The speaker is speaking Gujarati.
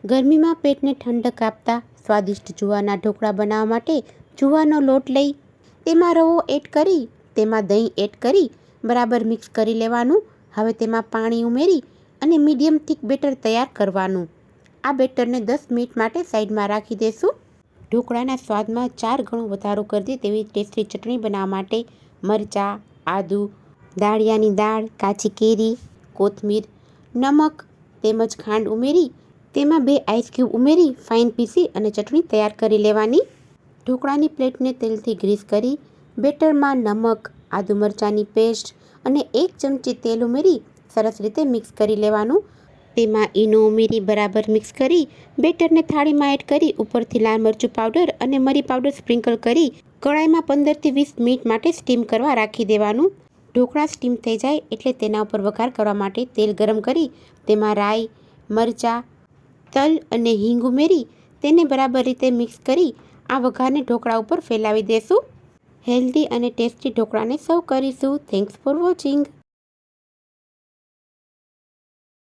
ગરમીમાં પેટને ઠંડક આપતા સ્વાદિષ્ટ જુવારના ઢોકળા બનાવવા માટે જુવારનો લોટ લઈ તેમાં રવો એડ કરી તેમાં દહીં એડ કરી બરાબર મિક્સ કરી લેવાનું. હવે તેમાં પાણી ઉમેરી અને મીડિયમ થીક બેટર તૈયાર કરવાનું. આ બેટરને 10 મિનિટ માટે સાઈડમાં રાખી દેશું. ઢોકળાના સ્વાદમાં 4 ગણો વધારો કરી દે તેવી ટેસ્ટી ચટણી બનાવવા માટે મરચાં, આદુ, દાળિયાની દાળ, કાચી કેરી, કોથમીર, નમક તેમજ ખાંડ ઉમેરી તેમાં 2 આઈસ ક્યુબ ઉમેરી ફાઇન પીસી અને ચટણી તૈયાર કરી લેવાની. ઢોકળાની પ્લેટને તેલથી ગ્રીસ કરી બેટરમાં નમક, આદુ મરચાંની પેસ્ટ અને 1 ચમચી તેલ ઉમેરી સરસ રીતે મિક્સ કરી લેવાનું. તેમાં ઈનો ઉમેરી બરાબર મિક્સ કરી બેટરને થાળીમાં એડ કરી ઉપરથી લાલ મરચું પાવડર અને મરી પાવડર સ્પ્રિંકલ કરી કડાઈમાં 15 થી 20 મિનિટ માટે સ્ટીમ કરવા રાખી દેવાનું. ઢોકળા સ્ટીમ થઈ જાય એટલે તેના ઉપર વઘાર કરવા માટે તેલ ગરમ કરી તેમાં રાઈ, મરચાં, તલ અને હિંગ ઉમેરી તેને બરાબર રીતે મિક્સ કરી આ વઘારને ઢોકળા ઉપર ફેલાવી દેશું. હેલ્ધી અને ટેસ્ટી ઢોકળાને સર્વ કરીશું. Thanks for watching.